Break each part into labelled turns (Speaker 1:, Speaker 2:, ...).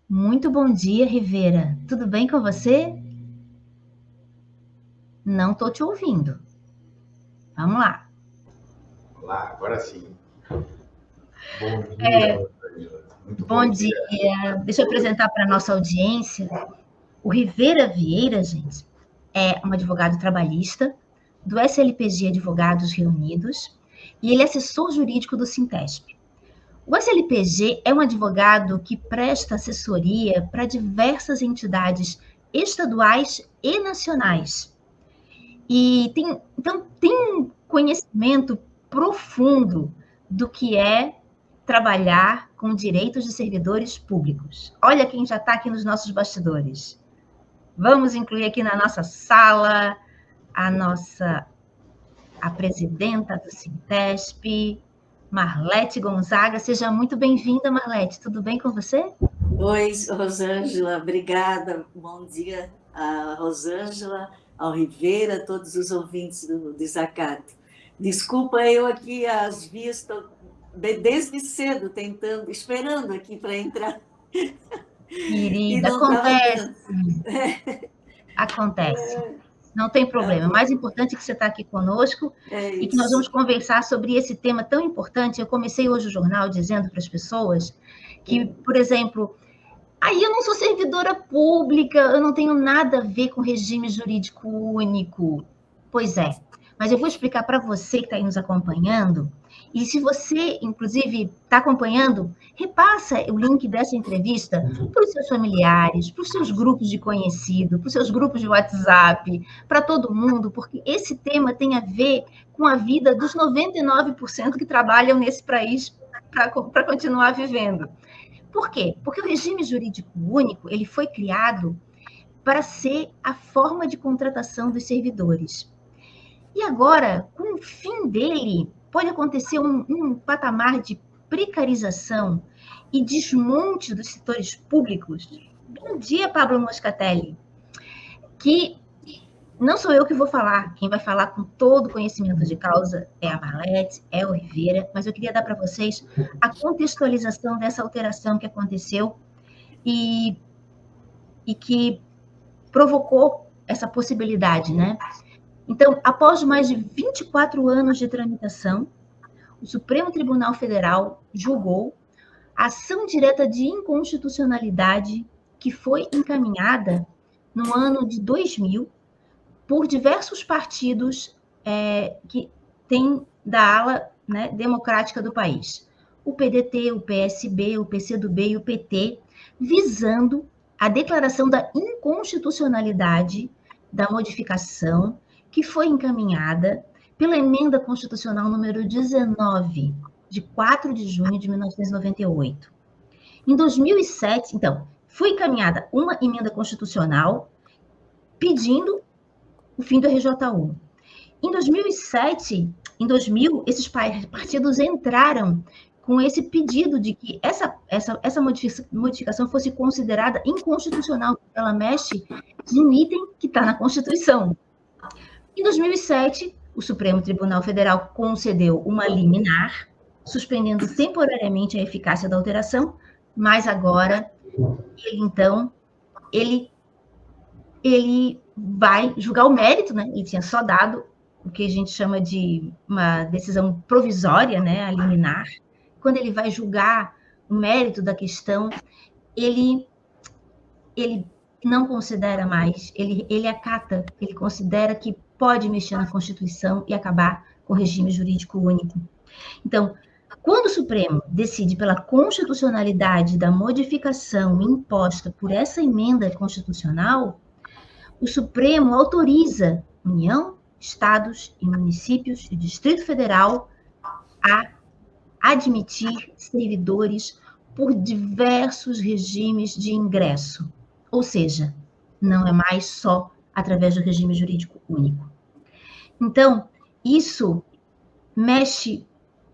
Speaker 1: Muito bom dia, Rivera. Tudo bem com você? Não estou te ouvindo. Vamos lá.
Speaker 2: Olá, agora sim. Bom dia, Rosângela. Muito
Speaker 1: Bom
Speaker 2: bom
Speaker 1: dia.
Speaker 2: dia.
Speaker 1: Deixa eu apresentar para a nossa audiência. O Rivera Vieira, gente, é um advogado trabalhista do SLPG Advogados Reunidos e ele é assessor jurídico do Sintesp. O SLPG é um advogado que presta assessoria para diversas entidades estaduais e nacionais. Então tem um conhecimento profundo do que é trabalhar com direitos de servidores públicos. Olha quem já está aqui nos nossos bastidores. Vamos incluir aqui na nossa sala a presidenta do Sintesp, Marlete Gonzaga. Seja muito bem-vinda, Marlete. Tudo bem com você?
Speaker 3: Oi, Rosângela, obrigada. Bom dia a Rosângela, ao Rivera, a todos os ouvintes do Desacato. Desculpa, eu aqui às vias estou desde cedo tentando, esperando aqui para entrar. E
Speaker 1: Querida,
Speaker 3: não estava
Speaker 1: acontece.
Speaker 3: dando.
Speaker 1: Acontece. Não tem problema. O mais importante é que você está aqui conosco e que nós vamos conversar sobre esse tema tão importante. Eu comecei hoje o jornal dizendo para as pessoas que, por exemplo, aí eu não sou servidora pública, eu não tenho nada a ver com regime jurídico único. Pois é, mas eu vou explicar para você que está aí nos acompanhando, e se você, inclusive, está acompanhando, repassa o link dessa entrevista para os seus familiares, para os seus grupos de conhecido, para os seus grupos de WhatsApp, para todo mundo, porque esse tema tem a ver com a vida dos 99% que trabalham nesse país para continuar vivendo. Por quê? Porque o regime jurídico único ele foi criado para ser a forma de contratação dos servidores. E agora, com o fim dele, pode acontecer um patamar de precarização e desmonte dos setores públicos. Bom dia, Pablo Moscatelli, que não sou eu que vou falar, quem vai falar com todo conhecimento de causa é a Marlete, é o Rivera, mas eu queria dar para vocês a contextualização dessa alteração que aconteceu e que provocou essa possibilidade, né? Então, após mais de 24 anos de tramitação, o Supremo Tribunal Federal julgou a ação direta de inconstitucionalidade que foi encaminhada no ano de 2000 por diversos partidos que têm da ala, né, democrática do país. O PDT, o PSB, o PCdoB e o PT, visando a declaração da inconstitucionalidade da modificação que foi encaminhada pela emenda constitucional número 19, de 4 de junho de 1998. Em 2007, então, foi encaminhada uma emenda constitucional pedindo o fim do RJ1. Em 2007, em 2000, esses partidos entraram com esse pedido de que essa modificação fosse considerada inconstitucional, porque ela mexe em um item que está na Constituição. Em 2007, o Supremo Tribunal Federal concedeu uma liminar, suspendendo temporariamente a eficácia da alteração, mas agora, ele vai julgar o mérito, né? Ele tinha só dado o que a gente chama de uma decisão provisória, né, a liminar. Quando ele vai julgar o mérito da questão, ele não considera mais, ele acata, ele considera que pode mexer na Constituição e acabar com o regime jurídico único. Então, quando o Supremo decide pela constitucionalidade da modificação imposta por essa emenda constitucional, o Supremo autoriza União, Estados e municípios e Distrito Federal a admitir servidores por diversos regimes de ingresso. Ou seja, não é mais só através do regime jurídico único. Então, isso mexe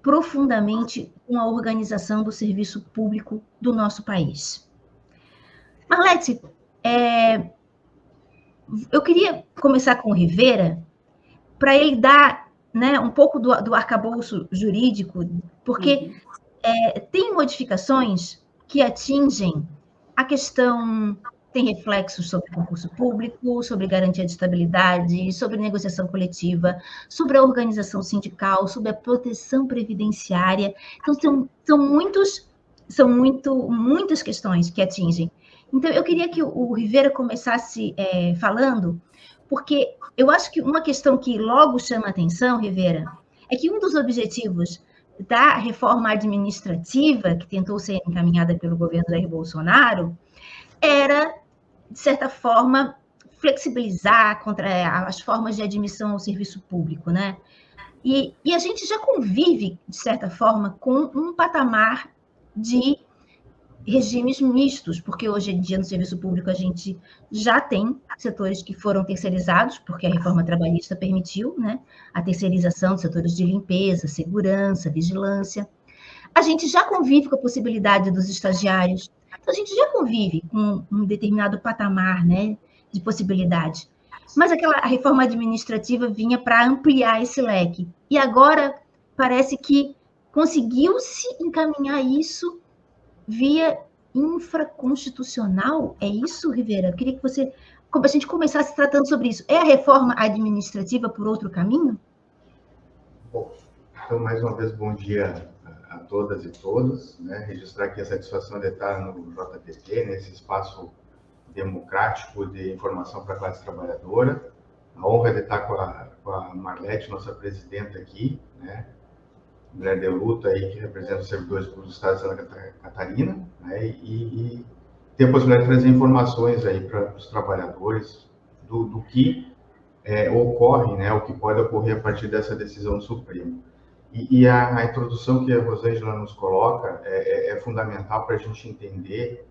Speaker 1: profundamente com a organização do serviço público do nosso país. Marlete, eu queria começar com o Rivera, para ele dar, né, um pouco do arcabouço jurídico, porque tem modificações que atingem a questão tem reflexos sobre concurso público, sobre garantia de estabilidade, sobre negociação coletiva, sobre a organização sindical, sobre a proteção previdenciária. Então, muitas questões que atingem. Então, eu queria que o Rivera começasse falando, porque eu acho que uma questão que logo chama a atenção, Rivera, é que um dos objetivos da reforma administrativa, que tentou ser encaminhada pelo governo Jair Bolsonaro, era, de certa forma, flexibilizar contra as formas de admissão ao serviço público, né? E a gente já convive, de certa forma, com um patamar de regimes mistos, porque hoje em dia no serviço público a gente já tem setores que foram terceirizados, porque a reforma trabalhista permitiu, né, a terceirização de setores de limpeza, segurança, vigilância. A gente já convive com a possibilidade dos estagiários, então a gente já convive com um determinado patamar, né, de possibilidade. Mas a reforma administrativa vinha para ampliar esse leque. E agora parece que conseguiu-se encaminhar isso via infraconstitucional. É isso, Rivera? Eu queria que a gente começasse tratando sobre isso. É a reforma administrativa por outro caminho?
Speaker 2: Bom, então, mais uma vez, bom dia a todas e todos, né? Registrar aqui a satisfação de estar no JPT, nesse espaço democrático de informação para a classe trabalhadora. A honra de estar com a Marlete, nossa presidenta aqui, né? Mulher de luta aí, que representa os servidores públicos do Estado de Santa Catarina, né? E ter a possibilidade de trazer informações aí para os trabalhadores do que ocorre, né? O que pode ocorrer a partir dessa decisão do Supremo. E a introdução que a Rosângela nos coloca é fundamental para a gente entender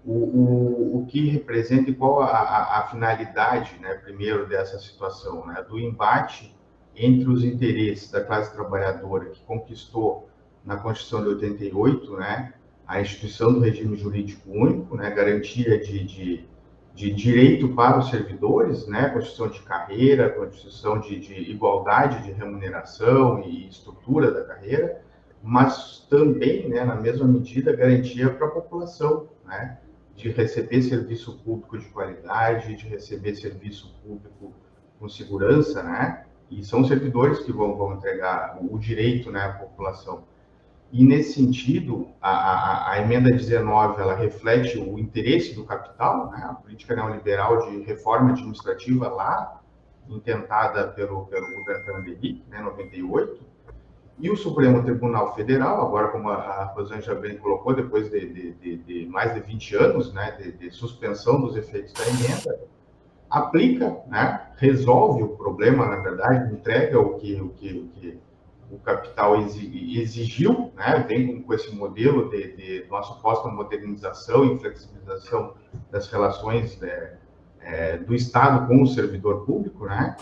Speaker 2: o que representa e qual a finalidade, né, primeiro, dessa situação, né, do embate entre os interesses da classe trabalhadora, que conquistou na Constituição de 88, né, a instituição do regime jurídico único, né, garantia de direito para os servidores, né, Constituição de carreira, Constituição de igualdade de remuneração e estrutura da carreira, mas também, né, na mesma medida, garantia para a população, né, de receber serviço público de qualidade, de receber serviço público com segurança, né, e são os servidores que vão entregar o direito, né, à população. E, nesse sentido, a emenda 19, ela reflete o interesse do capital, né, a política neoliberal de reforma administrativa lá, intentada pelo governo Fernando Henrique, né, 98, e o Supremo Tribunal Federal, agora, como a Rosângela bem colocou, depois de mais de 20 anos, né, de suspensão dos efeitos da emenda, aplica, né, resolve o problema, na verdade, entrega o que o capital exigiu, né, vem com esse modelo de uma suposta modernização e flexibilização das relações do Estado com o servidor público, né,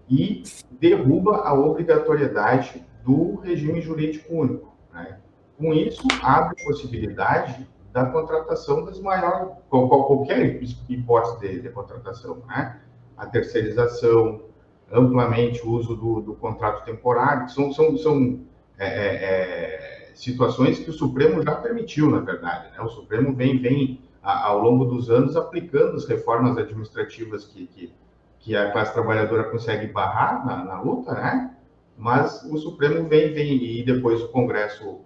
Speaker 2: e derruba a obrigatoriedade do regime jurídico único, né. Com isso, abre possibilidade da contratação das maiores, qualquer hipótese de contratação, né, a terceirização, amplamente o uso do contrato temporário, são situações que o Supremo já permitiu, na verdade, né? O Supremo vem ao longo dos anos aplicando as reformas administrativas que a classe trabalhadora consegue barrar na luta, né? Mas o Supremo vem e depois o Congresso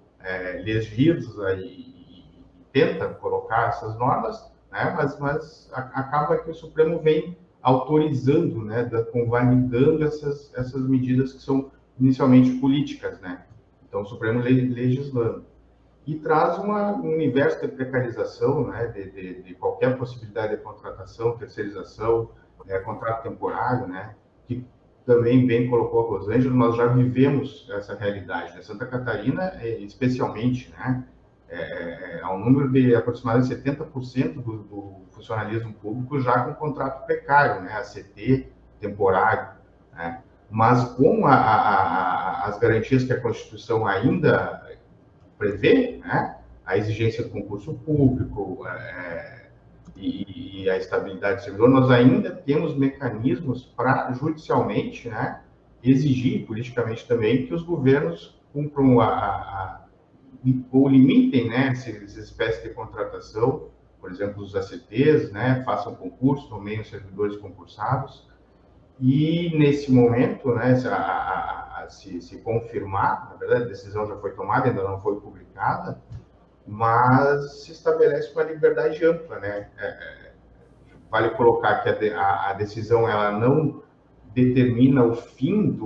Speaker 2: legisla e tenta colocar essas normas, né? Mas acaba que o Supremo vem autorizando, né, convalidando essas medidas que são inicialmente políticas, né? Então, o Supremo legislando. E traz um universo de precarização, né, de qualquer possibilidade de contratação, terceirização, contrato temporário, né, que também bem colocou a Rosângela, nós já vivemos essa realidade. Né? Santa Catarina, especialmente, né, há um número de aproximadamente 70% do funcionalismo público já com contrato precário, né, ACT, temporário, né, mas com as garantias que a Constituição ainda prevê, né, a exigência do concurso público e a estabilidade do servidor, nós ainda temos mecanismos para, judicialmente, né, exigir, politicamente também, que os governos cumpram ou limitem, né, essa espécie de contratação por exemplo, os ACTs, né, façam concurso, nomeiem os servidores concursados, e nesse momento, né, se confirmar, na verdade a decisão já foi tomada, ainda não foi publicada, mas se estabelece uma liberdade ampla, né? Vale colocar que a decisão ela não determina o fim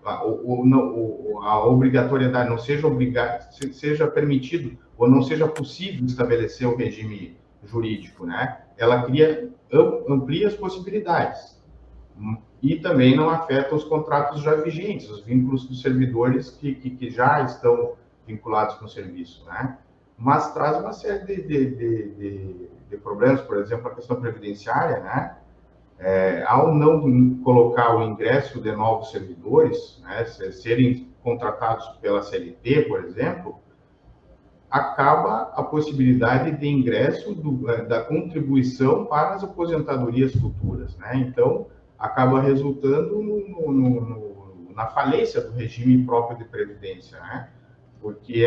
Speaker 2: a obrigatoriedade, não seja seja permitido ou não seja possível estabelecer o regime jurídico, né? Ela amplia as possibilidades e também não afeta os contratos já vigentes, os vínculos dos servidores que já estão vinculados com o serviço, né? Mas traz uma série de problemas, por exemplo, a questão previdenciária, né? Ao não colocar o ingresso de novos servidores, né, serem contratados pela CLT, por exemplo, acaba a possibilidade de ingresso da contribuição para as aposentadorias futuras, né? Então, acaba resultando na falência do regime próprio de previdência, né? Porque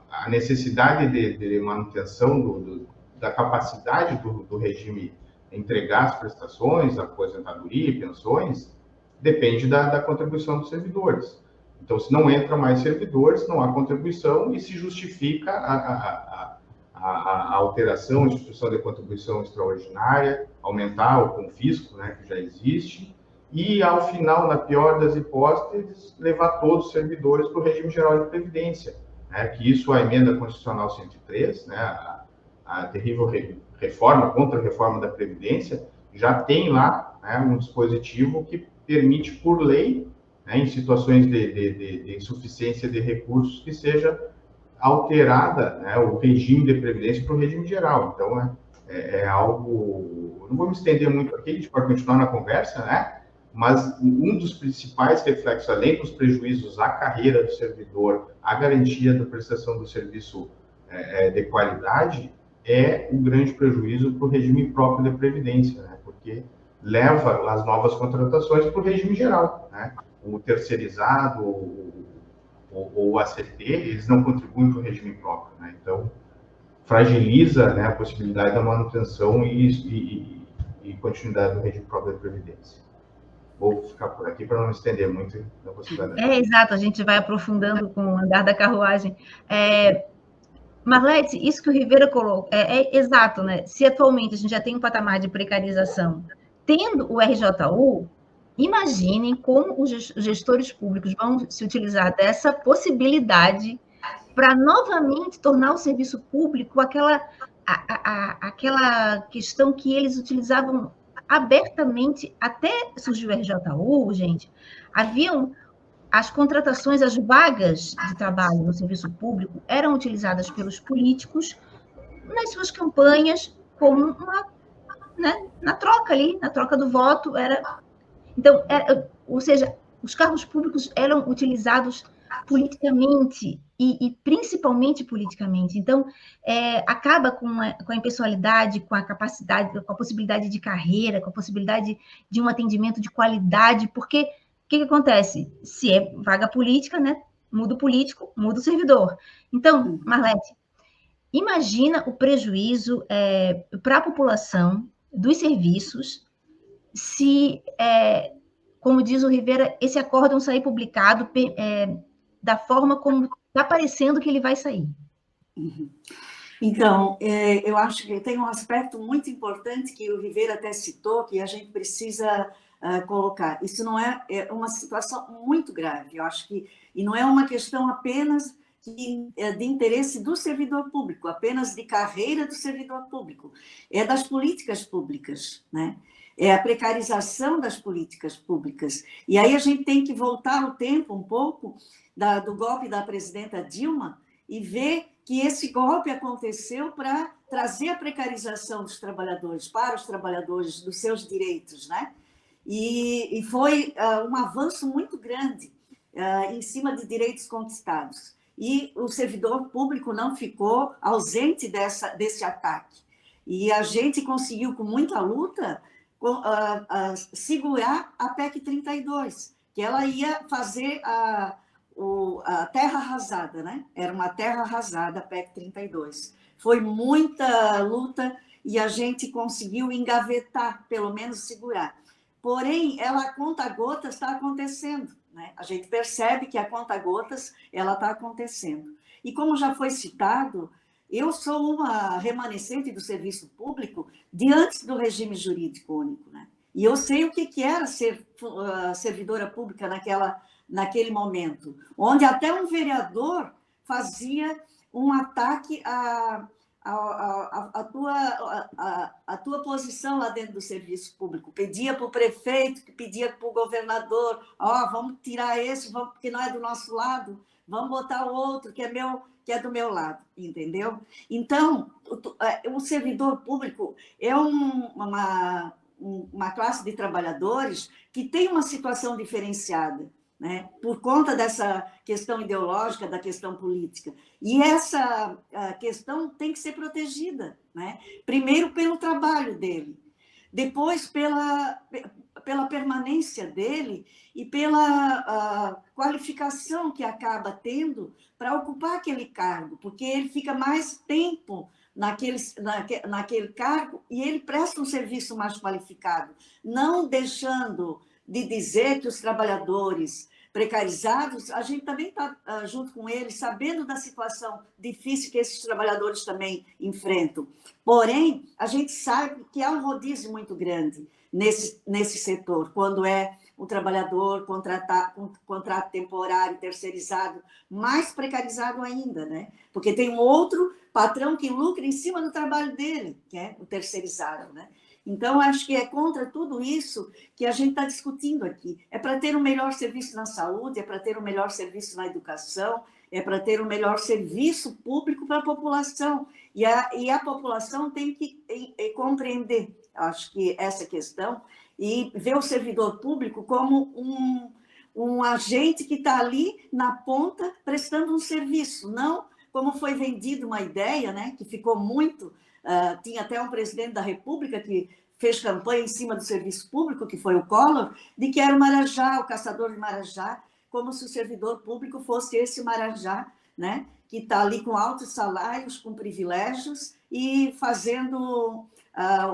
Speaker 2: a necessidade de manutenção da capacidade do regime entregar as prestações, aposentadoria e pensões, depende da contribuição dos servidores. Então, se não entra mais servidores, não há contribuição e se justifica a alteração, a instituição de contribuição extraordinária, aumentar o confisco, né, que já existe, e, ao final, na pior das hipóteses, levar todos os servidores para o regime geral de previdência, né, que isso a emenda constitucional 103, né, a terrível reforma, contra-reforma da Previdência, já tem lá, né, um dispositivo que permite, por lei, né, em situações de insuficiência de recursos, que seja alterada, né, o regime de previdência para o regime geral. Então, é algo... Não vou me estender muito aqui, a gente pode continuar na conversa, né? Mas um dos principais reflexos, além dos prejuízos à carreira do servidor, à garantia da prestação do serviço de qualidade, é um grande prejuízo para o regime próprio da Previdência, né? Porque leva as novas contratações para o regime geral, né? O terceirizado ou o ACT, eles não contribuem para o regime próprio, né? Então, fragiliza, né, a possibilidade da manutenção e continuidade do regime próprio da Previdência. Vou ficar por aqui para não me estender muito na possibilidade.
Speaker 1: Exato, a gente vai aprofundando com o andar da carruagem. Marlete, isso que o Rivera colocou é exato, né? Se atualmente a gente já tem um patamar de precarização, tendo o RJU, imaginem como os gestores públicos vão se utilizar dessa possibilidade para novamente tornar o serviço público aquela questão que eles utilizavam abertamente até surgiu o RJU, gente. Haviam as contratações, as vagas de trabalho no serviço público eram utilizadas pelos políticos nas suas campanhas como uma, né, na troca ali, na troca do voto. Então, ou seja, os cargos públicos eram utilizados politicamente e principalmente politicamente. Então, acaba com a impessoalidade, com a capacidade, com a possibilidade de carreira, com a possibilidade de um atendimento de qualidade, porque o que acontece? Se é vaga política, né? Muda o político, muda o servidor. Então, Marlete, imagina o prejuízo para a população dos serviços se, como diz o Rivera, esse acórdão sair publicado da forma como está parecendo que ele vai sair.
Speaker 3: Então, eu acho que tem um aspecto muito importante que o Rivera até citou, que a gente precisa colocar. Isso não é uma situação muito grave, eu acho que, e não é uma questão apenas de interesse do servidor público, apenas de carreira do servidor público, é das políticas públicas, né? É a precarização das políticas públicas. E aí a gente tem que voltar o tempo um pouco do golpe da presidenta Dilma e ver que esse golpe aconteceu para trazer a precarização dos trabalhadores, para os trabalhadores, dos seus direitos, né? E foi um avanço muito grande em cima de direitos conquistados. E o servidor público não ficou ausente desse ataque. E a gente conseguiu, com muita luta, segurar a PEC 32, que ela ia fazer a terra arrasada, né? Era uma terra arrasada, a PEC 32. Foi muita luta e a gente conseguiu engavetar, pelo menos segurar. Porém, ela a conta-gotas está acontecendo, né? A gente percebe que a conta-gotas ela está acontecendo. E como já foi citado, eu sou uma remanescente do serviço público de antes do regime jurídico único, né? E eu sei o que era ser servidora pública naquele momento, onde até um vereador fazia um ataque à tua posição lá dentro do serviço público. Pedia para o prefeito, pedia para o governador, vamos tirar esse, porque não é do nosso lado, vamos botar o outro, que é do meu lado, entendeu? Então, o servidor público é uma classe de trabalhadores que tem uma situação diferenciada, né? Por conta dessa questão ideológica, da questão política. E essa questão tem que ser protegida, né? Primeiro pelo trabalho dele, depois pela permanência dele e pela qualificação que acaba tendo para ocupar aquele cargo, porque ele fica mais tempo naquele cargo e ele presta um serviço mais qualificado, não deixando de dizer que os trabalhadores precarizados, a gente também está junto com eles, sabendo da situação difícil que esses trabalhadores também enfrentam. Porém, a gente sabe que há um rodízio muito grande nesse setor, quando é o trabalhador com contrato temporário, terceirizado, mais precarizado ainda, né? Porque tem um outro patrão que lucra em cima do trabalho dele, que é o terceirizado, né? Então, acho que é contra tudo isso que a gente está discutindo aqui. É para ter um melhor serviço na saúde, é para ter um melhor serviço na educação, é para ter um melhor serviço público para a população. E a população tem que compreender, acho que essa questão, e ver o servidor público como um agente que está ali na ponta prestando um serviço, não como foi vendida uma ideia, né, que ficou muito... tinha até um presidente da República que fez campanha em cima do serviço público, que foi o Collor, de que era o Marajá, o caçador de Marajá, como se o servidor público fosse esse Marajá, né, que está ali com altos salários, com privilégios e fazendo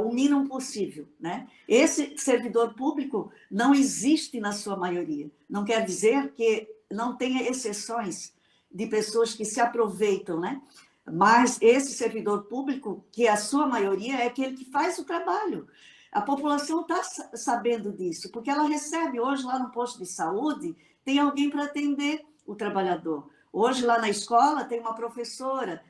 Speaker 3: o mínimo possível, né? Esse servidor público não existe na sua maioria. Não quer dizer que não tenha exceções de pessoas que se aproveitam, né? Mas esse servidor público, que a sua maioria é aquele que faz o trabalho. A população está sabendo disso, porque ela recebe hoje lá no posto de saúde, tem alguém para atender o trabalhador. Hoje lá na escola tem uma professora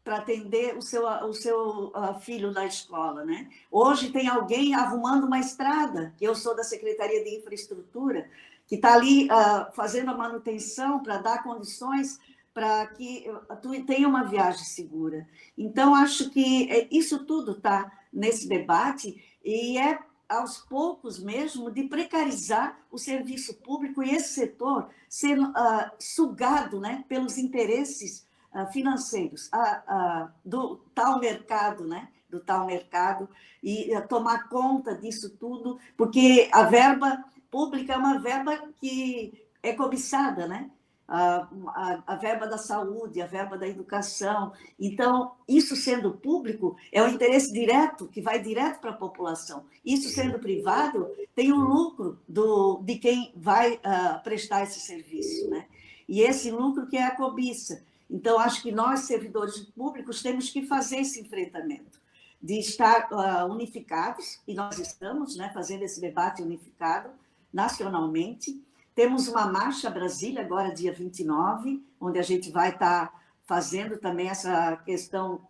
Speaker 3: para atender o seu filho na escola, né? Hoje tem alguém arrumando uma estrada, que eu sou da Secretaria de Infraestrutura, que está ali fazendo a manutenção para dar condições para que tu tenha uma viagem segura. Então, acho que isso tudo está nesse debate e é aos poucos mesmo de precarizar o serviço público e esse setor ser sugado, né, pelos interesses financeiros do tal mercado, né, do tal mercado, e tomar conta disso tudo, porque a verba pública é uma verba que é cobiçada, né? A verba da saúde, a verba da educação. Então, isso sendo público, é um interesse direto, que vai direto para a população. Isso sendo privado, tem o lucro de quem vai prestar esse serviço, né? E esse lucro que é a cobiça. Então, acho que nós, servidores públicos, temos que fazer esse enfrentamento, de estar unificados, e nós estamos, né, fazendo esse debate unificado nacionalmente. Temos uma marcha a Brasília, agora dia 29, onde a gente vai estar fazendo também essa questão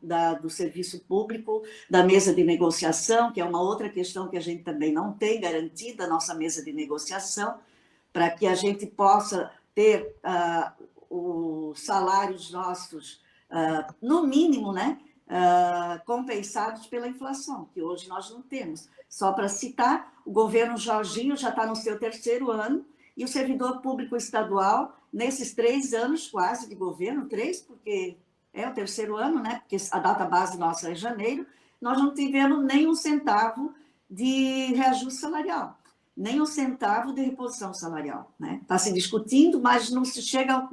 Speaker 3: do serviço público, da mesa de negociação, que é uma outra questão que a gente também não tem garantida, a nossa mesa de negociação, para que a gente possa ter os salários nossos, no mínimo, né, compensados pela inflação, que hoje nós não temos. Só para citar, o governo Jorginho já está no seu 3º ano, e o servidor público estadual, nesses 3 anos quase de governo, 3, porque é o 3º ano, né? Porque a data base nossa é janeiro, nós não tivemos nem um centavo de reajuste salarial. nem um centavo de reposição salarial, né? Está se discutindo, mas não se chega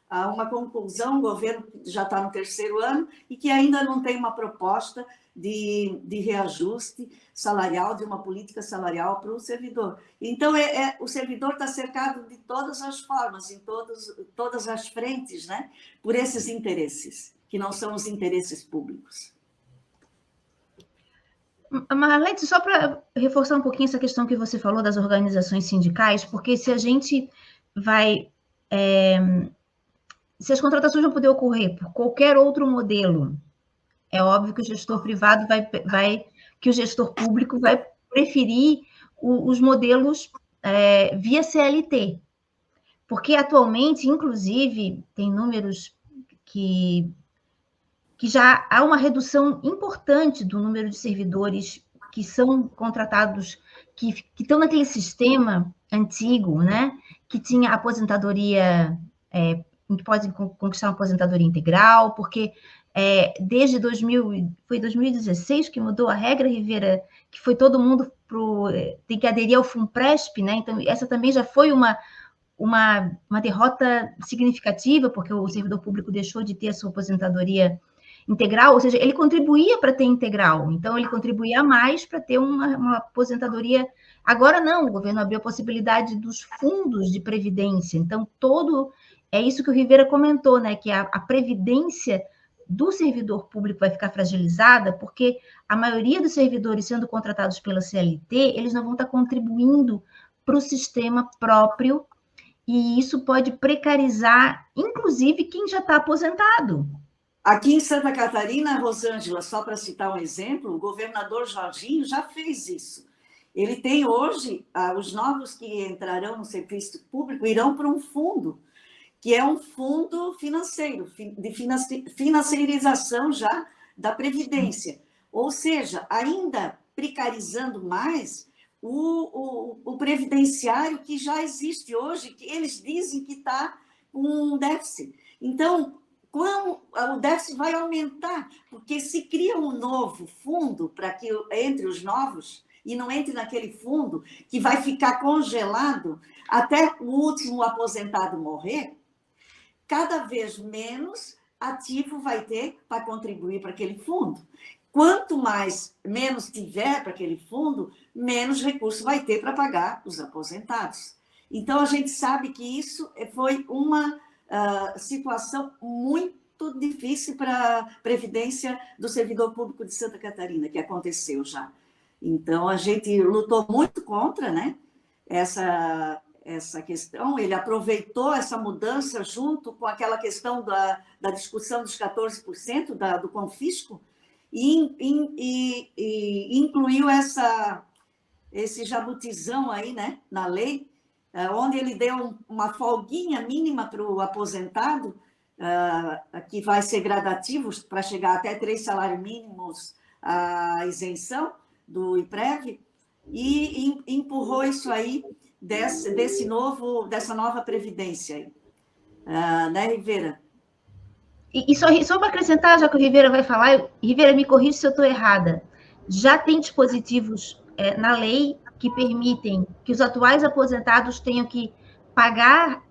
Speaker 3: a uma conclusão. O governo já está no 3º ano e que ainda não tem uma proposta de reajuste salarial, de uma política salarial para o servidor. Então, o servidor está cercado de todas as formas, em todas as frentes, né? Por esses interesses, que não são os interesses públicos.
Speaker 1: Marlete, só para reforçar um pouquinho essa questão que você falou das organizações sindicais, porque se a gente vai... se as contratações vão poder ocorrer por qualquer outro modelo, é óbvio que o gestor privado que o gestor público vai preferir os modelos via CLT, porque atualmente, inclusive, tem números que já há uma redução importante do número de servidores que são contratados, que estão naquele sistema antigo, né? Que tinha aposentadoria, que pode conquistar uma aposentadoria integral, porque desde 2016 que mudou a regra, Rivera, que foi todo mundo tem que aderir ao FUNPRESP, né? Então, essa também já foi uma derrota significativa, porque o servidor público deixou de ter a sua aposentadoria integral, ou seja, ele contribuía para ter integral, então ele contribuía mais para ter uma aposentadoria. Agora não, o governo abriu a possibilidade dos fundos de previdência, então é isso que o Rivera comentou, né, que a previdência do servidor público vai ficar fragilizada, porque a maioria dos servidores sendo contratados pela CLT, eles não vão estar contribuindo para o sistema próprio, e isso pode precarizar, inclusive, quem já está aposentado.
Speaker 3: Aqui em Santa Catarina, Rosângela, só para citar um exemplo, o governador Jorginho já fez isso. Ele tem hoje, os novos que entrarão no serviço público irão para um fundo, que é um fundo financeiro, de financiarização já da Previdência. Ou seja, ainda precarizando mais o previdenciário que já existe hoje, que eles dizem que está com um déficit. Então, o déficit vai aumentar, porque se cria um novo fundo para que entre os novos e não entre naquele fundo que vai ficar congelado até o último aposentado morrer, cada vez menos ativo vai ter para contribuir para aquele fundo. Quanto menos tiver para aquele fundo, menos recurso vai ter para pagar os aposentados. Então, a gente sabe que isso foi uma situação muito difícil para a previdência do servidor público de Santa Catarina, que aconteceu já. Então, a gente lutou muito contra, né, essa questão. Ele aproveitou essa mudança junto com aquela questão da discussão dos 14% do confisco e incluiu esse jabutizão aí, né, na lei, onde ele deu uma folguinha mínima para o aposentado, que vai ser gradativo para chegar até 3 salários mínimos a isenção do IPREV, e empurrou isso aí dessa nova previdência aí. Né, Rivera?
Speaker 1: E só para acrescentar, já que o Rivera vai falar, Rivera, me corrija se eu estou errada, já tem dispositivos na lei que permitem que os atuais aposentados tenham que pagar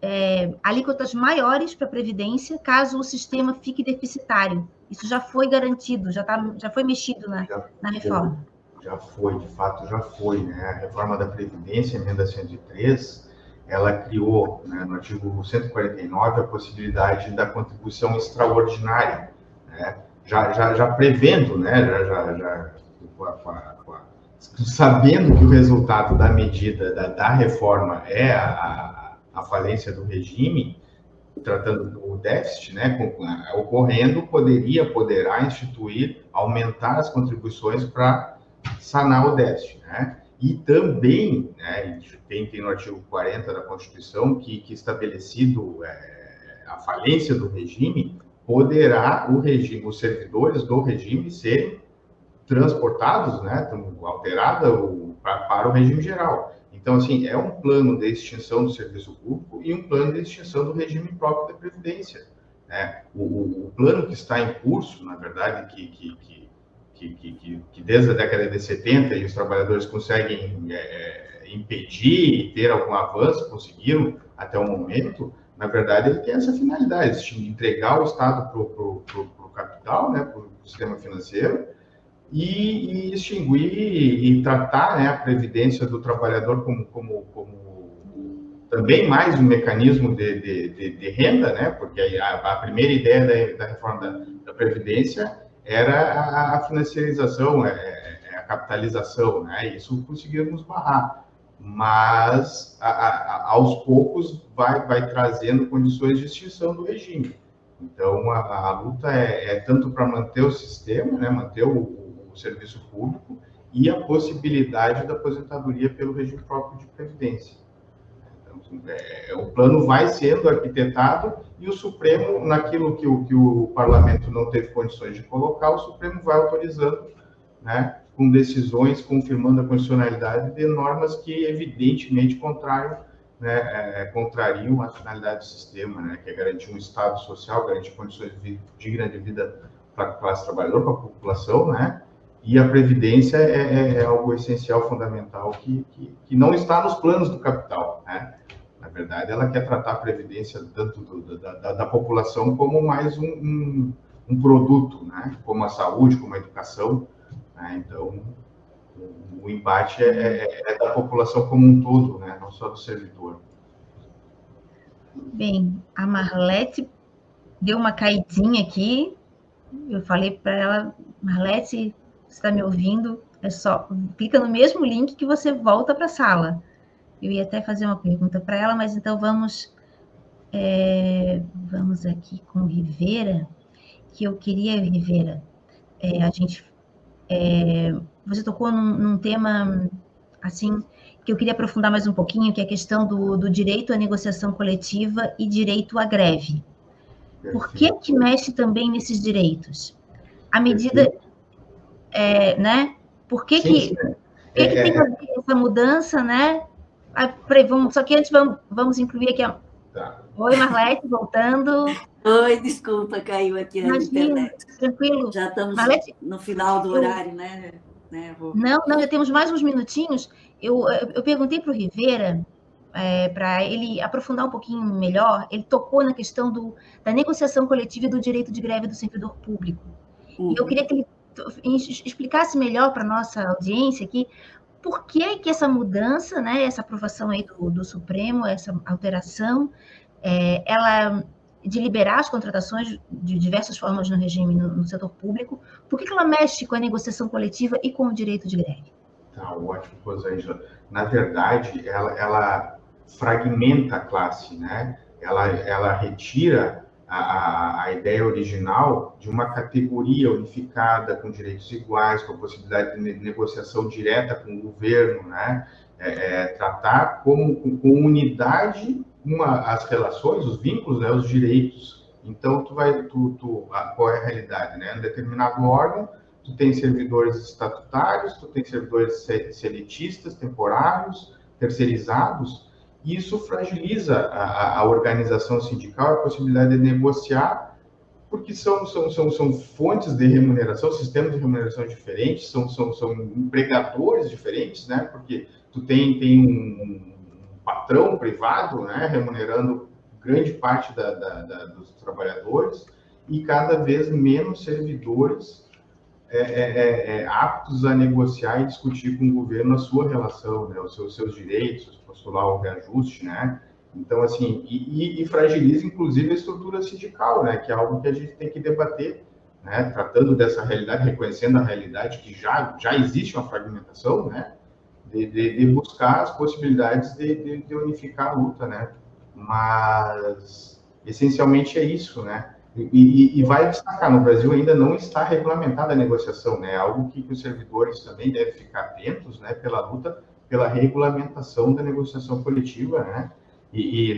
Speaker 1: alíquotas maiores para a Previdência, caso o sistema fique deficitário. Isso já foi garantido, já foi mexido na reforma.
Speaker 2: Já foi, de fato, já foi, né? A reforma da Previdência, emenda 103, ela criou, né, no artigo 149, a possibilidade da contribuição extraordinária, né? Já prevendo, né, sabendo que o resultado da medida da reforma é a falência do regime, tratando do déficit, né, ocorrendo, poderá instituir, aumentar as contribuições para sanar o déficit, né? E também, né, tem no artigo 40 da Constituição que estabelecido a falência do regime, poderá os servidores do regime serem transportados, né, alterada para o regime geral. Então, assim, é um plano de extinção do serviço público e um plano de extinção do regime próprio da Previdência, né? O plano que está em curso, na verdade, que desde a década de 70 e os trabalhadores conseguem impedir e ter algum avanço, conseguiram até o momento, na verdade, ele tem essa finalidade, de entregar o Estado para o capital, né, para o sistema financeiro, e extinguir e tratar, né, a previdência do trabalhador como também mais um mecanismo de renda, né, porque a primeira ideia da reforma da Previdência era a financiarização, a capitalização, né, e isso conseguimos barrar. Mas, aos poucos, vai trazendo condições de extinção do regime. Então, a luta é tanto para manter o sistema, né, manter o serviço público e a possibilidade da aposentadoria pelo regime próprio de previdência. Então, o plano vai sendo arquitetado e o Supremo, naquilo que o parlamento não teve condições de colocar, o Supremo vai autorizando, né, com decisões confirmando a constitucionalidade de normas que evidentemente contrariam a finalidade do sistema, né, que é garantir um Estado social, garantir condições dignas de vida para a classe trabalhadora, para a população, né, e a Previdência é algo essencial, fundamental, que não está nos planos do capital, né. Na verdade, ela quer tratar a Previdência tanto da população como mais um produto, né, como a saúde, como a educação, né. Então, o embate é da população como um todo, né, não só do servidor.
Speaker 1: Bem, a Marlete deu uma caidinha aqui. Eu falei para ela, Marlete, se você está me ouvindo, é só clica no mesmo link que você volta para a sala. Eu ia até fazer uma pergunta para ela, mas então vamos aqui com o Rivera, que eu queria, Rivera, você tocou num tema, assim, que eu queria aprofundar mais um pouquinho, que é a questão do direito à negociação coletiva e direito à greve. Por que mexe também nesses direitos? À medida, né? Por que tem essa mudança, né? Só que antes vamos incluir aqui a...
Speaker 2: Tá.
Speaker 1: Oi, Marlete, voltando.
Speaker 3: Oi, desculpa, caiu aqui na internet.
Speaker 1: Tranquilo.
Speaker 3: Já estamos
Speaker 1: Marlete,
Speaker 3: no final do horário, né?
Speaker 1: Não, já temos mais uns minutinhos. Eu perguntei para o Rivera, para ele aprofundar um pouquinho melhor, ele tocou na questão da negociação coletiva e do direito de greve do servidor público. Uhum. E eu queria que ele explicasse melhor para a nossa audiência aqui por que essa mudança, né, essa aprovação aí do Supremo, essa alteração, ela de liberar as contratações de diversas formas no regime no setor público, por que ela mexe com a negociação coletiva e com o direito de greve?
Speaker 2: Tá, ótimo, Rosângela. Na verdade, ela fragmenta a classe, né? Ela retira a ideia original de uma categoria unificada, com direitos iguais, com a possibilidade de negociação direta com o governo, né? Tratar com unidade as relações, os vínculos, né? Os direitos. Então, qual é a realidade, né? Um determinado órgão, tu tem servidores estatutários, tu tem servidores seletistas, temporários, terceirizados, e isso fragiliza a organização sindical, a possibilidade de negociar, porque são fontes de remuneração, sistemas de remuneração diferentes, são empregadores diferentes, né? Porque tu tem um patrão privado, né, remunerando grande parte dos trabalhadores, e cada vez menos servidores aptos a negociar e discutir com o governo a sua relação, né, os seus direitos, postular o reajuste, né? Então, assim, e fragiliza, inclusive, a estrutura sindical, né, que é algo que a gente tem que debater, né, tratando dessa realidade, reconhecendo a realidade que já existe uma fragmentação, né, de buscar as possibilidades de unificar a luta, né? Mas, essencialmente, é isso, né? E vai destacar, no Brasil ainda não está regulamentada a negociação, né? Algo que os servidores também devem ficar atentos, né? Pela luta, pela regulamentação da negociação coletiva, né?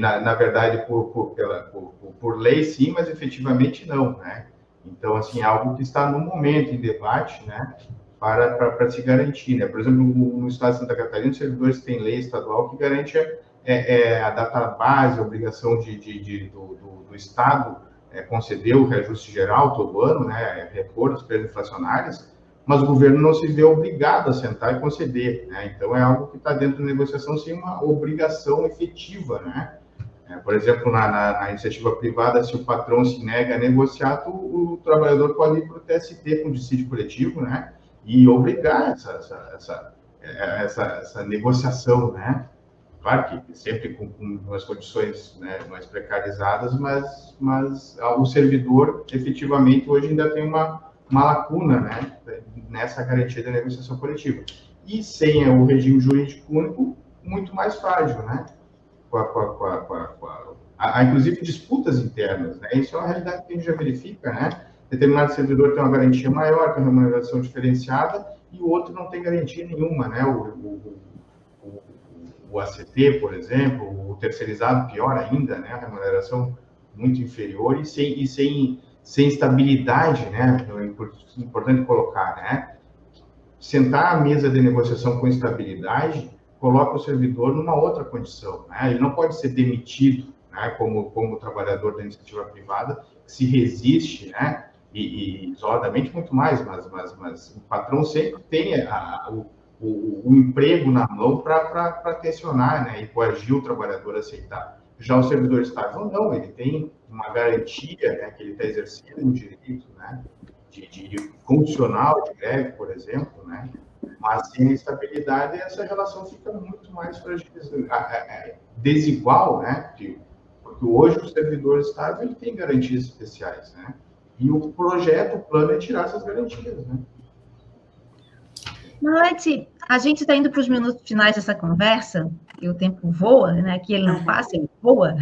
Speaker 2: Na verdade, por lei, sim, mas efetivamente não, né? Então, assim, é algo que está no momento em debate, né? Para se garantir, né? Por exemplo, no estado de Santa Catarina, os servidores têm lei estadual que garante a database, a obrigação do Estado conceder o reajuste geral todo ano, né? Repor as perdas inflacionárias, mas o governo não se vê obrigado a sentar e conceder, né? Então, é algo que está dentro da negociação sem uma obrigação efetiva, né? Por exemplo, na iniciativa privada, se o patrão se nega a negociar, o trabalhador pode ir para o TST com dissídio coletivo, né? E obrigar essa negociação, né? Claro que sempre com umas condições, né, mais precarizadas, mas o servidor, efetivamente, hoje ainda tem uma lacuna, né, nessa garantia da negociação coletiva. E sem o regime jurídico único, muito mais frágil, né? Há, inclusive, disputas internas, né? Isso é uma realidade que a gente já verifica, né? Determinado servidor tem uma garantia maior, tem uma remuneração diferenciada, e o outro não tem garantia nenhuma, né? O ACT, por exemplo, o terceirizado, pior ainda, né? A remuneração muito inferior e sem estabilidade, né? É importante colocar, né? Sentar à mesa de negociação com estabilidade coloca o servidor numa outra condição, né? Ele não pode ser demitido, né? Como trabalhador da iniciativa privada, que se resiste, né? E isoladamente muito mais, mas o patrão sempre tem o emprego na mão para tensionar, né? E coagir o trabalhador a aceitar. Já o servidor estável, não, ele tem uma garantia, né? Que ele está exercendo um direito, né? De funcional de greve, por exemplo, né? Mas sem estabilidade, essa relação fica muito mais desigual, né? Porque hoje o servidor estável ele tem garantias especiais, né? E o plano é tirar essas garantias, né?
Speaker 1: Marlete, a gente está indo para os minutos finais dessa conversa, e o tempo voa, né? Aqui ele não passa, ele voa.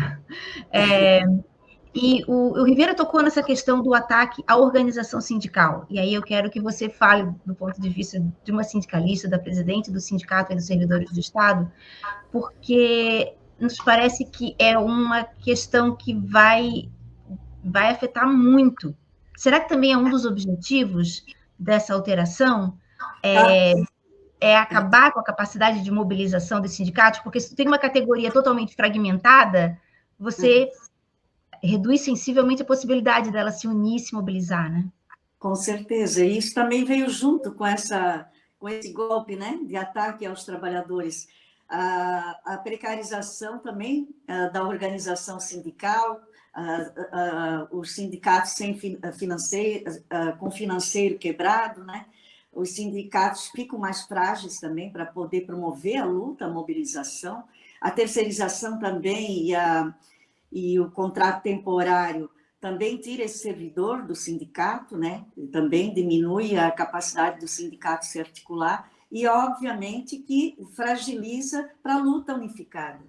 Speaker 1: E o Rivera tocou nessa questão do ataque à organização sindical. E aí eu quero que você fale do ponto de vista de uma sindicalista, da presidente do Sindicato dos Servidores do Estado, porque nos parece que é uma questão que vai afetar muito. Será que também é um dos objetivos dessa alteração? É acabar com a capacidade de mobilização dos sindicatos? Porque se tem uma categoria totalmente fragmentada, você reduz sensivelmente a possibilidade dela se unir e se mobilizar, né?
Speaker 3: Com certeza. E isso também veio junto com esse golpe, né, de ataque aos trabalhadores. A precarização também da organização sindical, os sindicatos com financeiro quebrado, né? Os sindicatos ficam mais frágeis também para poder promover a luta, a mobilização. A terceirização também e o contrato temporário também tira esse servidor do sindicato, né? Também diminui a capacidade do sindicato se articular e, obviamente, que fragiliza para a luta unificada.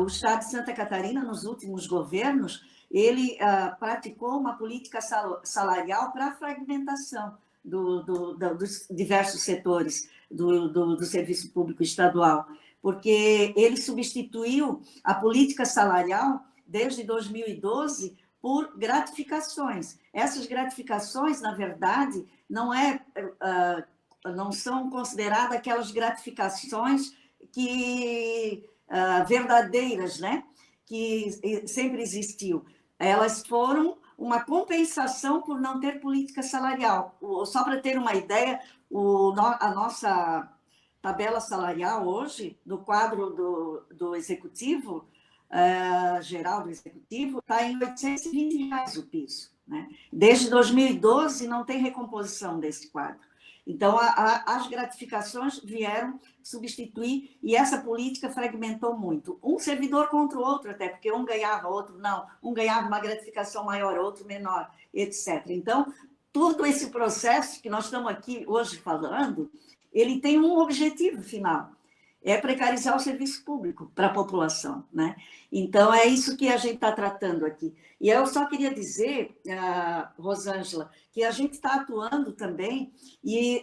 Speaker 3: O Estado de Santa Catarina, nos últimos governos, ele praticou uma política salarial para a fragmentação dos diversos setores do serviço público estadual, porque ele substituiu a política salarial desde 2012 por gratificações. Essas gratificações, na verdade, não são consideradas aquelas gratificações verdadeiras, né? Que sempre existiu. Elas foram uma compensação por não ter política salarial. Só para ter uma ideia, a nossa tabela salarial hoje, do quadro do Executivo, geral do Executivo, está em R$820 o piso, né? Desde 2012 não tem recomposição desse quadro. Então, as gratificações vieram substituir, e essa política fragmentou muito. Um servidor contra o outro, até, porque um ganhava, outro não. Um ganhava uma gratificação maior, outro menor, etc. Então, todo esse processo que nós estamos aqui hoje falando, ele tem um objetivo final, é precarizar o serviço público para a população, né? Então, é isso que a gente está tratando aqui. E eu só queria dizer, Rosângela, que a gente está atuando também, e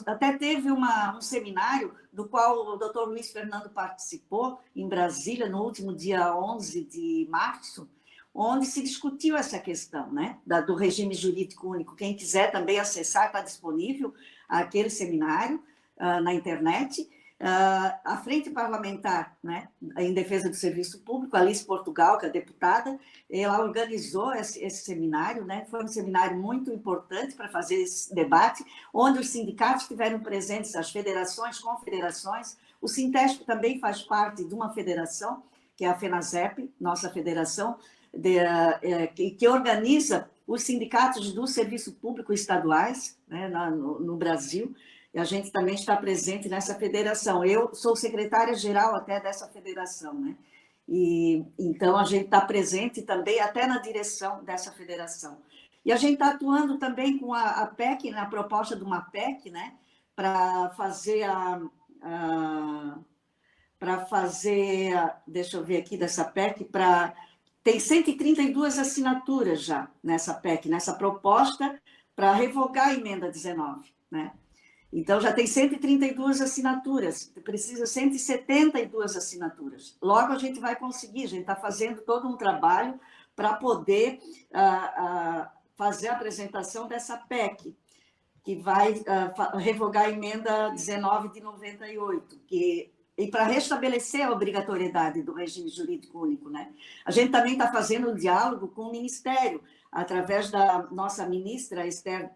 Speaker 3: até teve um seminário do qual o doutor Luiz Fernando participou, em Brasília, no último dia 11 de março, onde se discutiu essa questão, né, do regime jurídico único. Quem quiser também acessar, está disponível aquele seminário na internet, a Frente Parlamentar, né, em Defesa do Serviço Público, Alice Portugal, que é deputada, ela organizou esse seminário, né, foi um seminário muito importante para fazer esse debate, onde os sindicatos estiveram presentes, as federações, confederações. O Sintesp também faz parte de uma federação, que é a FENASEP, nossa federação, que organiza os sindicatos do serviço público estaduais, né, no Brasil, e a gente também está presente nessa federação. Eu sou secretária-geral até dessa federação, né? E então a gente está presente também até na direção dessa federação. E a gente está atuando também com a PEC, na proposta de uma PEC, né? Para fazer deixa eu ver aqui dessa PEC, tem 132 assinaturas já nessa PEC, nessa proposta para revogar a emenda 19, né? Então, já tem 132 assinaturas, precisa 172 assinaturas. Logo, a gente vai conseguir, a gente está fazendo todo um trabalho para poder fazer a apresentação dessa PEC, que vai revogar a emenda 19 de 98, e para restabelecer a obrigatoriedade do regime jurídico único, né? A gente também está fazendo um diálogo com o Ministério, através da nossa ministra, Esther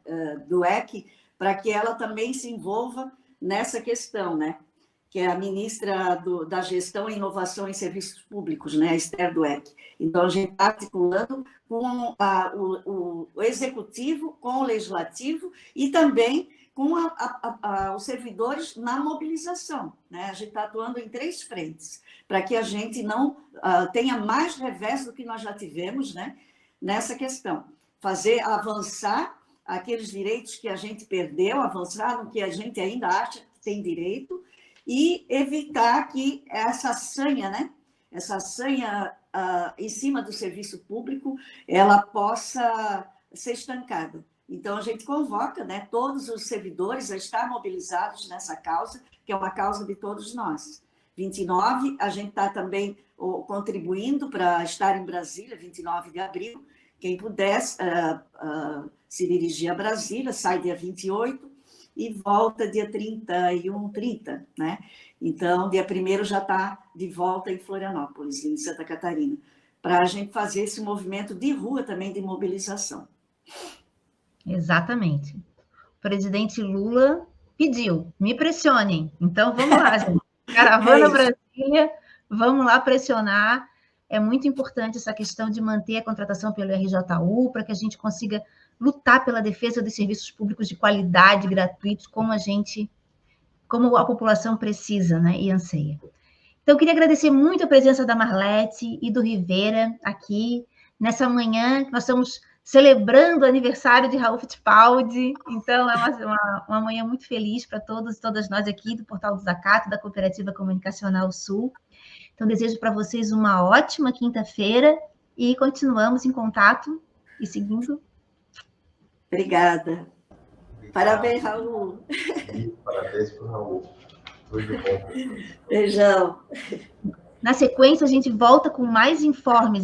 Speaker 3: Dweck, para que ela também se envolva nessa questão, né? Que é a ministra da Gestão e Inovação em Serviços Públicos, né? A Esther Dweck. Então, a gente está articulando com o Executivo, com o Legislativo e também com os servidores na mobilização, né? A gente está atuando em 3 frentes, para que a gente não tenha mais revés do que nós já tivemos, né? Nessa questão. Fazer avançar aqueles direitos que a gente perdeu, avançar no que a gente ainda acha que tem direito e evitar que essa sanha, né? Essa sanha em cima do serviço público, ela possa ser estancada. Então, a gente convoca, né, todos os servidores a estar mobilizados nessa causa, que é uma causa de todos nós. 29, a gente está também contribuindo para estar em Brasília, 29 de abril. Quem pudesse se dirigir a Brasília, sai dia 28 e volta dia 30, né? Então, dia 1º já está de volta em Florianópolis, em Santa Catarina, para a gente fazer esse movimento de rua também de mobilização.
Speaker 1: Exatamente. O presidente Lula pediu, me pressionem. Então, vamos lá, gente. Caravana Brasília, vamos lá pressionar. É muito importante essa questão de manter a contratação pelo RJU, para que a gente consiga lutar pela defesa dos serviços públicos de qualidade, gratuitos, como a população precisa, né, e anseia. Então, eu queria agradecer muito a presença da Marlete e do Rivera aqui, nessa manhã, que nós estamos celebrando o aniversário de Raul Fittipaldi. Então, é uma manhã muito feliz para todos e todas nós aqui do Portal do Zacato, da Cooperativa Comunicacional Sul. Então, desejo para vocês uma ótima quinta-feira e continuamos em contato e seguindo.
Speaker 3: Obrigada. Parabéns, Raul.
Speaker 2: Parabéns para o Raul. Tudo bom.
Speaker 3: Beijão.
Speaker 1: Na sequência, a gente volta com mais informes